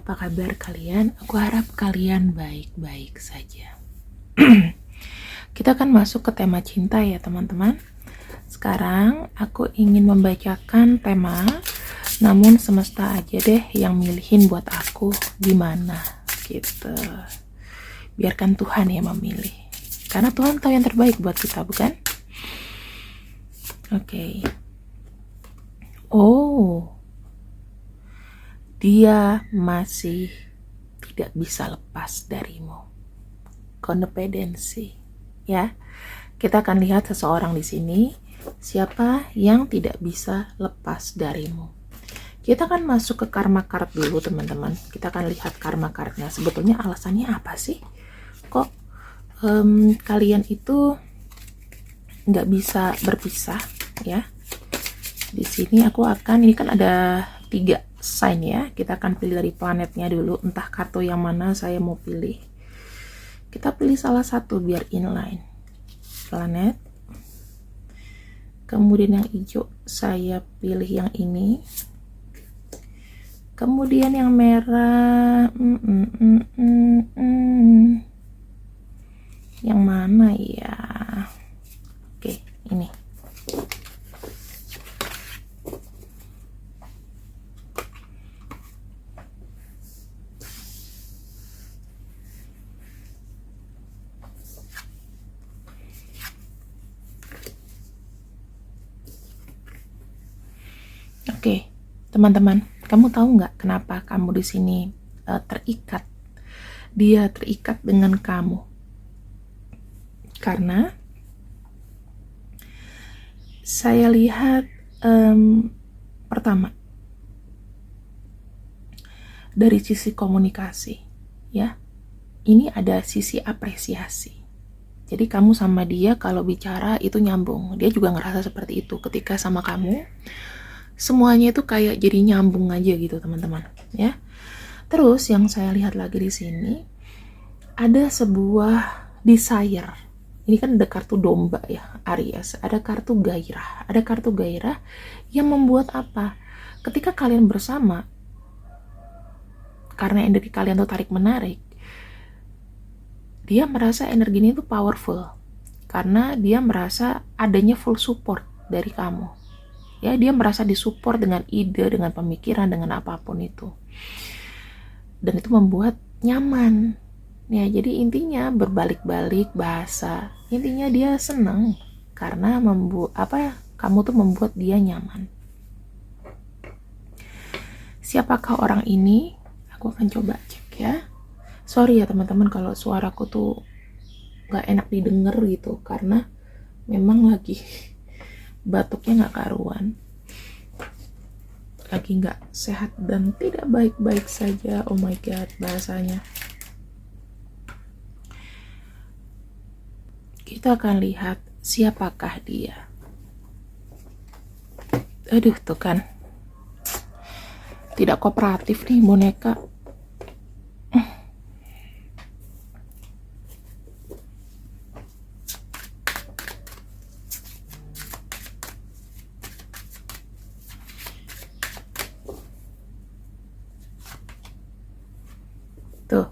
apa kabar kalian? Aku harap kalian baik-baik saja. Kita akan masuk ke tema cinta ya teman-teman. Sekarang aku ingin membacakan tema, namun semesta aja deh yang milihin buat aku gimana gitu. Biarkan Tuhan yang memilih. Karena Tuhan tahu yang terbaik buat kita, bukan? Oke. Oh, dia masih tidak bisa lepas darimu. Codependency, ya. Kita akan lihat seseorang di sini, siapa yang tidak bisa lepas darimu. Kita akan masuk ke karma card dulu, teman-teman. Kita akan lihat karma cardnya. Sebetulnya alasannya apa sih? Kok kalian itu nggak bisa berpisah, ya? Di sini aku akan, ini kan ada 3 sign ya, kita akan pilih dari planetnya dulu, entah kartu yang mana saya mau pilih. Kita pilih salah satu biar inline. Planet. Kemudian yang hijau saya pilih yang ini. Kemudian yang merah yang mana ya? Oke, ini. Oke, teman-teman, kamu tahu nggak kenapa kamu di sini terikat? Dia terikat dengan kamu. Karena saya lihat pertama dari sisi komunikasi, ya. Ini ada sisi apresiasi. Jadi kamu sama dia kalau bicara itu nyambung. Dia juga ngerasa seperti itu ketika sama kamu. Semuanya itu kayak jadi nyambung aja gitu, teman-teman, ya. Terus yang saya lihat lagi di sini ada sebuah desire. Ini kan ada kartu domba ya, Aries. Ada kartu gairah. Ada kartu gairah yang membuat apa? Ketika kalian bersama, karena energi kalian tuh tarik menarik, dia merasa energinya itu powerful. Karena dia merasa adanya full support dari kamu. Ya, dia merasa disupport dengan ide, dengan pemikiran, dengan apapun itu. Dan itu membuat nyaman. Ya, jadi intinya berbalik-balik bahasa. Intinya dia senang karena kamu tuh membuat dia nyaman. Siapakah orang ini? Aku akan coba cek ya. Sorry ya teman-teman kalau suaraku tuh gak enak didengar gitu, karena memang lagi batuknya gak karuan, lagi gak sehat dan tidak baik-baik saja. Oh my god, bahasanya. Kita akan lihat siapakah dia. Aduh, tuh kan tidak kooperatif nih boneka. Tuh,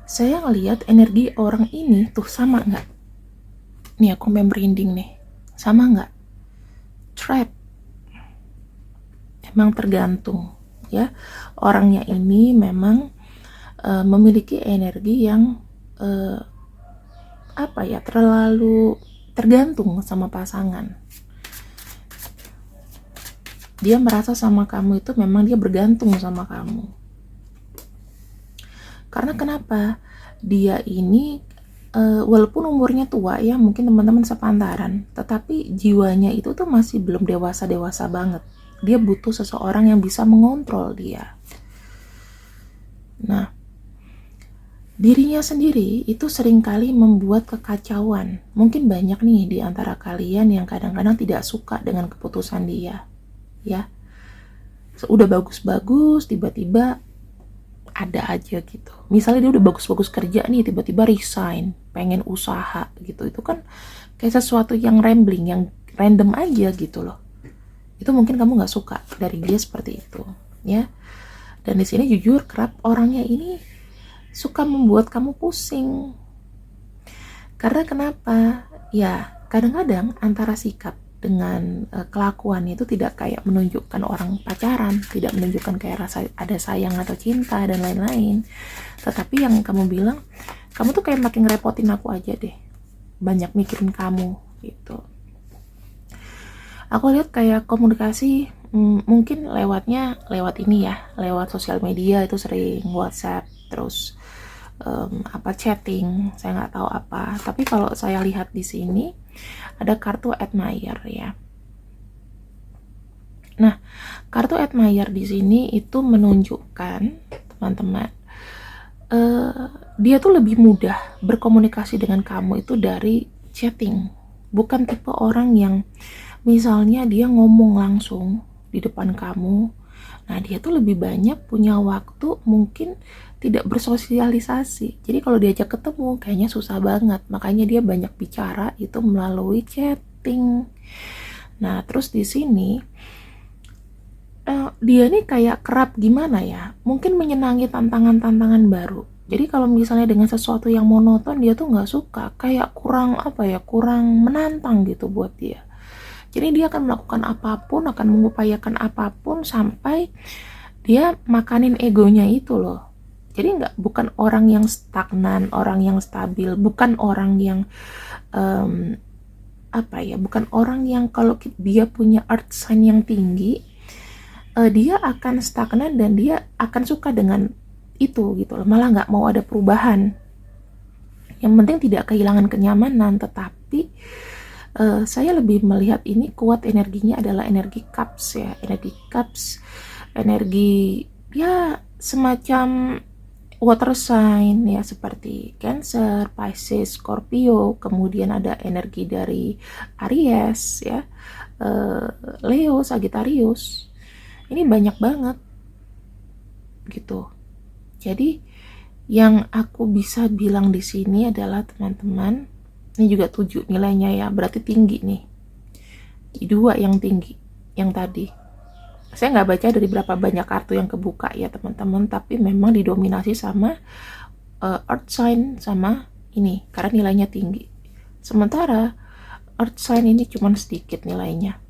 saya ngelihat energi orang ini tuh sama nggak? Nih aku merinding nih, sama nggak? Trap. Emang tergantung ya. Orangnya ini memang memiliki energi yang terlalu tergantung sama pasangan. Dia merasa sama kamu itu memang dia bergantung sama kamu. Karena kenapa? Dia ini walaupun umurnya tua ya, mungkin teman-teman sepantaran, tetapi jiwanya itu tuh masih belum dewasa-dewasa banget. Dia butuh seseorang yang bisa mengontrol dia. Nah, dirinya sendiri itu seringkali membuat kekacauan. Mungkin banyak nih di antara kalian yang kadang-kadang tidak suka dengan keputusan dia. Ya, udah bagus-bagus, tiba-tiba ada aja gitu. Misalnya dia udah bagus-bagus kerja nih, tiba-tiba resign, pengen usaha gitu. Itu kan kayak sesuatu yang rambling, yang random aja gitu loh. Itu mungkin kamu gak suka dari dia seperti itu, ya. Dan di sini jujur kerap orangnya ini suka membuat kamu pusing. Karena kenapa? Ya, kadang-kadang antara sikap dengan kelakuan itu tidak kayak menunjukkan orang pacaran, tidak menunjukkan kayak rasa ada sayang atau cinta dan lain-lain. Tetapi yang kamu bilang, kamu tuh kayak makin ngerepotin aku aja deh. Banyak mikirin kamu gitu. Aku lihat kayak komunikasi mungkin lewat ini ya, lewat sosial media itu sering WhatsApp, terus chatting, saya nggak tahu apa. Tapi kalau saya lihat di sini ada kartu admire ya. Nah, kartu admire di sini itu menunjukkan teman-teman, dia tuh lebih mudah berkomunikasi dengan kamu itu dari chatting. Bukan tipe orang yang misalnya dia ngomong langsung di depan kamu. Nah, dia tuh lebih banyak punya waktu mungkin tidak bersosialisasi. Jadi kalau diajak ketemu kayaknya susah banget. Makanya dia banyak bicara itu melalui chatting. Nah, terus di sini dia nih kayak kerap gimana ya? Mungkin menyenangi tantangan-tantangan baru. Jadi kalau misalnya dengan sesuatu yang monoton dia tuh nggak suka, kayak kurang kurang menantang gitu buat dia. Jadi dia akan melakukan apapun, akan mengupayakan apapun sampai dia makanin egonya itu loh. Jadi bukan orang yang stagnan, orang yang stabil, bukan orang yang bukan orang yang kalau dia punya earth sign yang tinggi, dia akan stagnan dan dia akan suka dengan itu gitu loh. Malah nggak mau ada perubahan. Yang penting tidak kehilangan kenyamanan, tetapi saya lebih melihat ini kuat energinya adalah energi cups ya, energi cups, energi ya semacam water sign ya, seperti Cancer, Pisces, Scorpio, kemudian ada energi dari Aries ya, Leo, Sagittarius. Ini banyak banget gitu. Jadi yang aku bisa bilang di sini adalah teman-teman, ini juga 7 nilainya ya, berarti tinggi nih. 2 yang tinggi, yang tadi. Saya nggak baca dari berapa banyak kartu yang kebuka ya teman-teman, tapi memang didominasi sama earth sign sama ini, karena nilainya tinggi. Sementara earth sign ini cuma sedikit nilainya.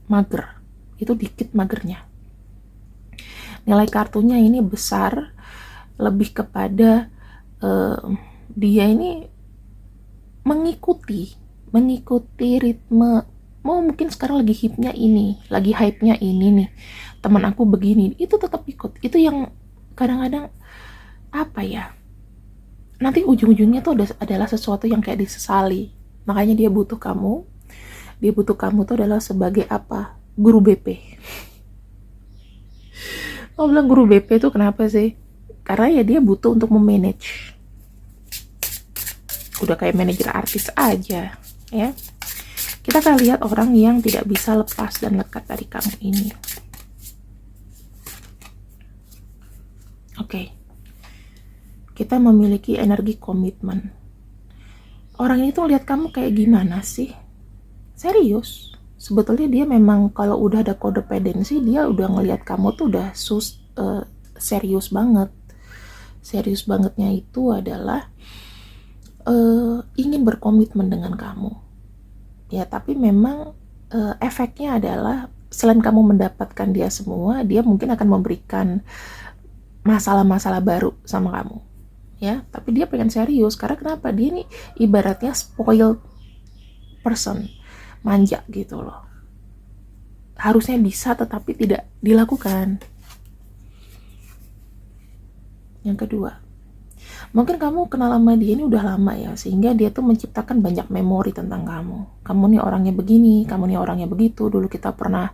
Mager, itu dikit magernya. Nilai kartunya ini besar, lebih kepada dia ini mengikuti ritme. Mungkin sekarang lagi hype-nya ini nih, teman aku begini, itu tetap ikut. Itu yang kadang-kadang nanti ujung-ujungnya tuh adalah sesuatu yang kayak disesali. Makanya dia butuh kamu tuh adalah sebagai guru BP. Bilang guru BP itu kenapa sih? Karena ya dia butuh untuk memanage. Udah kayak manajer artis aja ya. Kita akan lihat orang yang tidak bisa lepas dan lekat dari kamu ini. Oke. Kita memiliki energi komitmen. Orang ini tuh lihat kamu kayak gimana sih? Serius. Sebetulnya dia memang kalau udah ada kodependensi, dia udah ngelihat kamu tuh udah serius banget. Serius bangetnya itu adalah ingin berkomitmen dengan kamu ya, tapi memang efeknya adalah selain kamu mendapatkan dia semua, dia mungkin akan memberikan masalah-masalah baru sama kamu ya, tapi dia pengen serius. Karena kenapa? Dia ini ibaratnya spoiled person, manja gitu loh, harusnya bisa tetapi tidak dilakukan. Yang kedua, mungkin kamu kenal sama dia ini udah lama ya, sehingga dia tuh menciptakan banyak memori tentang kamu. Kamu nih orangnya begini, kamu nih orangnya begitu. Dulu kita pernah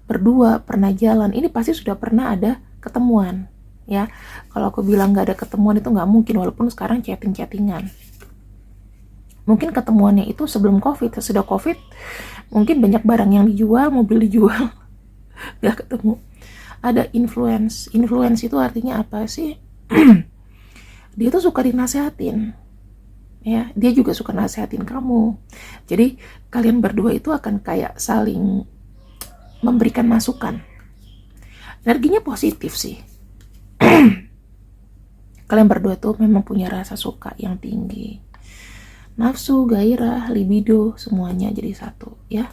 berdua, pernah jalan. Ini pasti sudah pernah ada ketemuan ya. Kalau aku bilang nggak ada ketemuan itu nggak mungkin, walaupun sekarang chatting-chattingan. Mungkin ketemuannya itu sebelum COVID, sesudah COVID mungkin banyak barang yang dijual, mobil dijual, nggak ketemu. Ada influence itu artinya apa sih? Dia tuh suka dinasehatin ya, dia juga suka nasehatin kamu. Jadi kalian berdua itu akan kayak saling memberikan masukan. Energinya positif sih. Kalian berdua tuh memang punya rasa suka yang tinggi. Nafsu, gairah, libido, semuanya jadi satu ya.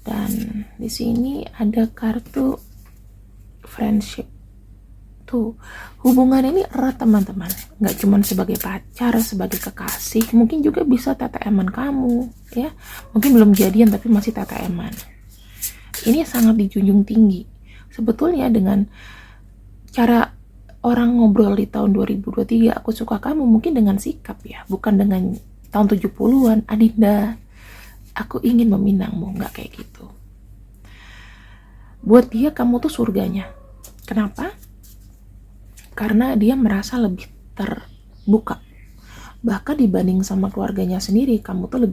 Dan di sini ada kartu friendship. Tuh, hubungan ini erat teman-teman. Nggak cuma sebagai pacar, sebagai kekasih, mungkin juga bisa TTM-an kamu ya. Mungkin belum jadian tapi masih TTM-an. Ini sangat dijunjung tinggi. Sebetulnya dengan cara orang ngobrol di tahun 2023, aku suka kamu, mungkin dengan sikap ya, bukan dengan tahun 70-an, Adinda, aku ingin meminangmu, nggak kayak gitu. Buat dia kamu tuh surganya. Kenapa? Karena dia merasa lebih terbuka. Bahkan dibanding sama keluarganya sendiri, kamu tuh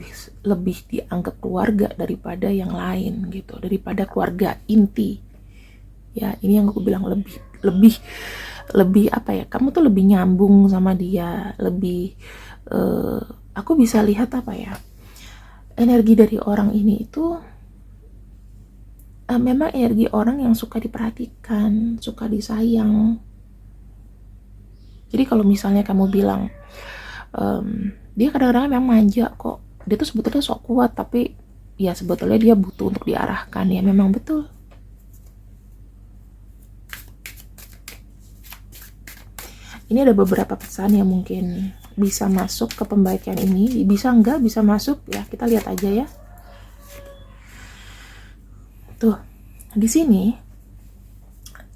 lebih dianggap keluarga daripada yang lain gitu, daripada keluarga inti. Ya, ini yang aku bilang lebih apa ya? Kamu tuh lebih nyambung sama dia, lebih aku bisa lihat apa ya? Energi dari orang ini itu memang energi orang yang suka diperhatikan, suka disayang. Jadi kalau misalnya kamu bilang dia kadang-kadang memang manja kok, dia tuh sebetulnya sok kuat, tapi ya sebetulnya dia butuh untuk diarahkan, ya memang betul. Ini ada beberapa pesan yang mungkin bisa masuk ke pembacaan ini, bisa enggak, bisa masuk ya, kita lihat aja ya. Tuh, di sini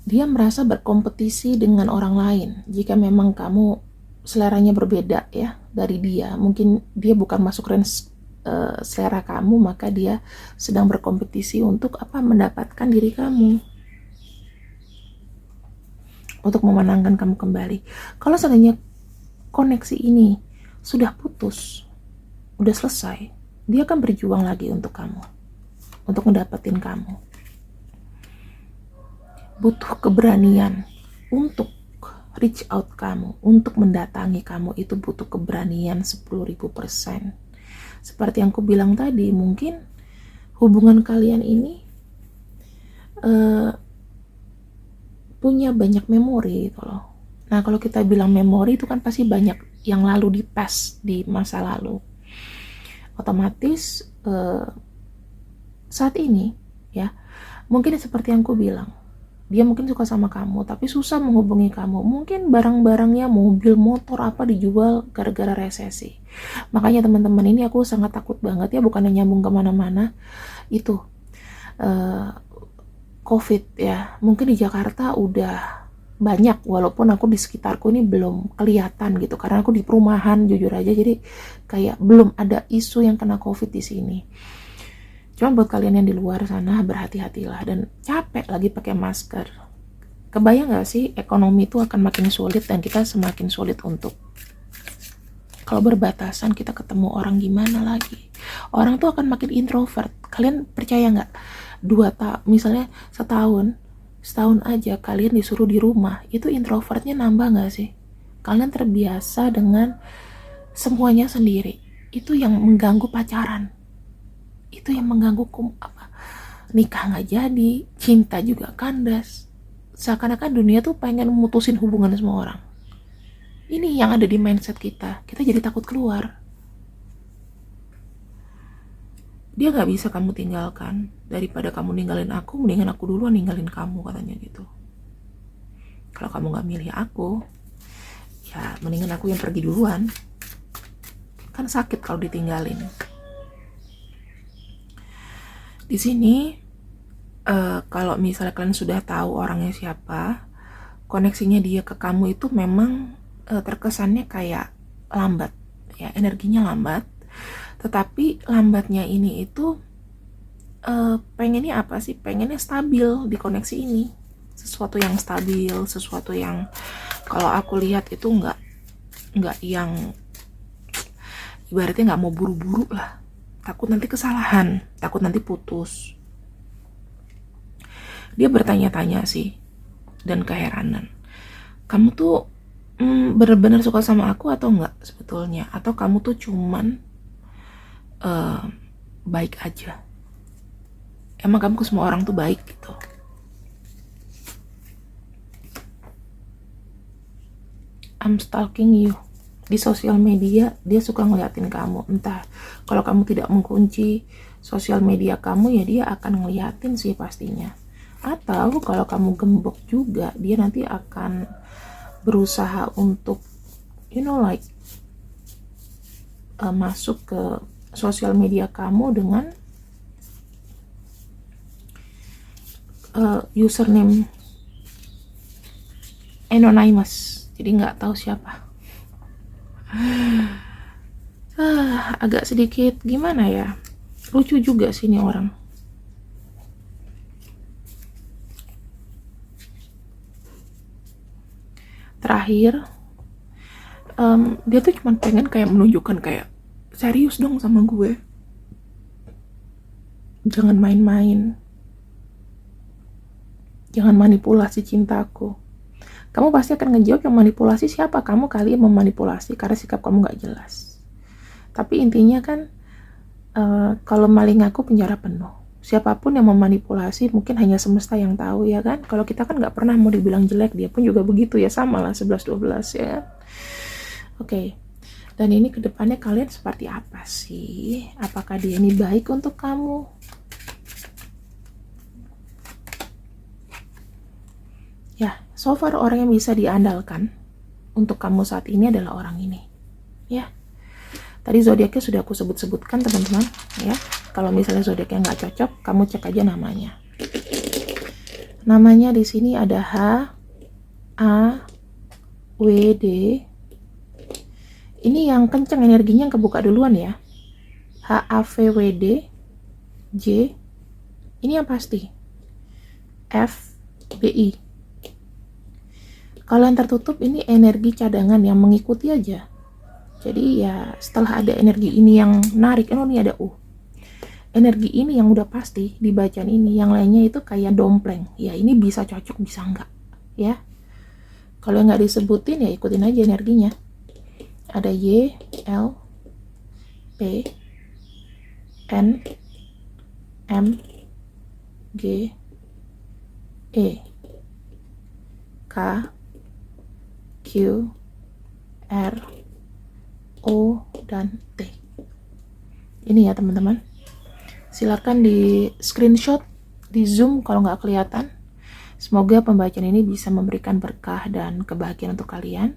dia merasa berkompetisi dengan orang lain. Jika memang kamu seleranya berbeda ya dari dia, mungkin dia bukan masuk range selera kamu, maka dia sedang berkompetisi untuk mendapatkan diri kamu, untuk memenangkan kamu kembali. Kalau seandainya koneksi ini sudah putus, udah selesai, dia akan berjuang lagi untuk kamu, untuk mendapatkan kamu. Butuh keberanian untuk reach out kamu, untuk mendatangi kamu, itu butuh keberanian 10.000%. Seperti yang aku bilang tadi, mungkin hubungan kalian ini punya banyak memori gitu loh. Nah, kalau kita bilang memori itu kan pasti banyak yang lalu di past, di masa lalu. Otomatis saat ini ya, mungkin seperti yang aku bilang, dia mungkin suka sama kamu tapi susah menghubungi kamu. Mungkin barang-barangnya, mobil, motor apa dijual gara-gara resesi. Makanya teman-teman, ini aku sangat takut banget ya, bukannya nyambung kemana-mana, itu COVID ya. Mungkin di Jakarta udah banyak, walaupun aku di sekitarku ini belum kelihatan gitu, karena aku di perumahan jujur aja, jadi kayak belum ada isu yang kena COVID di sini. Cuma buat kalian yang di luar sana, berhati-hatilah, dan capek lagi pakai masker. Kebayang gak sih ekonomi itu akan makin sulit dan kita semakin sulit untuk, kalau berbatasan kita ketemu orang gimana lagi. Orang tuh akan makin introvert. Kalian percaya gak? Misalnya setahun aja kalian disuruh di rumah, itu introvertnya nambah gak sih? Kalian terbiasa dengan semuanya sendiri. Itu yang mengganggu pacaran. Itu yang mengganggu nikah nggak jadi, cinta juga kandas. Seakan-akan dunia tuh pengen memutusin hubungan semua orang. Ini yang ada di mindset kita jadi takut keluar. Dia nggak bisa kamu tinggalkan. Daripada kamu ninggalin aku, mendingan aku duluan ninggalin kamu, katanya gitu. Kalau kamu nggak milih aku, ya mendingan aku yang pergi duluan. Kan sakit kalau ditinggalin. Di sini kalau misalnya kalian sudah tahu orangnya siapa, koneksinya dia ke kamu itu memang terkesannya kayak lambat ya, energinya lambat. Tetapi lambatnya ini itu pengennya apa sih? Pengennya stabil di koneksi ini, sesuatu yang stabil, sesuatu yang kalau aku lihat itu nggak yang ibaratnya nggak mau buru-buru lah. Takut nanti kesalahan, takut nanti putus. Dia bertanya-tanya sih, dan keheranan. Kamu tuh benar-benar suka sama aku atau enggak sebetulnya? Atau kamu tuh cuman baik aja? Emang kamu ke semua orang tuh baik gitu? I'm stalking you. Di sosial media dia suka ngeliatin kamu. Entah kalau kamu tidak mengunci sosial media kamu, ya dia akan ngeliatin sih pastinya. Atau kalau kamu gembok juga, dia nanti akan berusaha untuk like masuk ke sosial media kamu dengan username anonymous, jadi nggak tahu siapa. Agak sedikit gimana ya, lucu juga sih ini orang. Terakhir, dia tuh cuma pengen kayak menunjukkan kayak serius dong sama gue, jangan main-main, jangan manipulasi cintaku. Kamu pasti akan ngejawab, yang manipulasi siapa? Kamu kali yang memanipulasi karena sikap kamu gak jelas. Tapi intinya kan kalau maling aku penjara penuh. Siapapun yang memanipulasi mungkin hanya semesta yang tahu, ya kan? Kalau kita kan gak pernah mau dibilang jelek, dia pun juga begitu ya, sama lah 11-12 ya kan? Oke. Dan ini kedepannya kalian seperti apa sih? Apakah dia ini baik untuk kamu? Ya, so far orang yang bisa diandalkan untuk kamu saat ini adalah orang ini. Ya, tadi zodiaknya sudah aku sebut-sebutkan teman-teman. Ya, kalau misalnya zodiaknya nggak cocok, kamu cek aja namanya. Namanya di sini ada H, A, W, D. Ini yang kenceng energinya, yang kebuka duluan ya. H, A, V, W, D, J. Ini yang pasti. F, B, I. Kalau yang tertutup ini energi cadangan yang mengikuti aja. Jadi ya setelah ada energi ini yang narik, ini ada U. Energi ini yang udah pasti di bacaan ini, yang lainnya itu kayak dompleng. Ya ini bisa cocok, bisa enggak. Ya. Kalau nggak disebutin ya ikutin aja energinya. Ada Y, L, P, N, M, G, E, K, Q, R, O, dan T. Ini ya teman-teman. Silakan di screenshot, di zoom kalau nggak kelihatan. Semoga pembacaan ini bisa memberikan berkah dan kebahagiaan untuk kalian.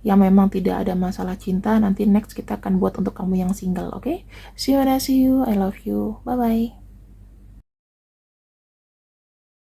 Yang memang tidak ada masalah cinta, nanti next kita akan buat untuk kamu yang single, oke? See you and I see you, I love you, bye-bye.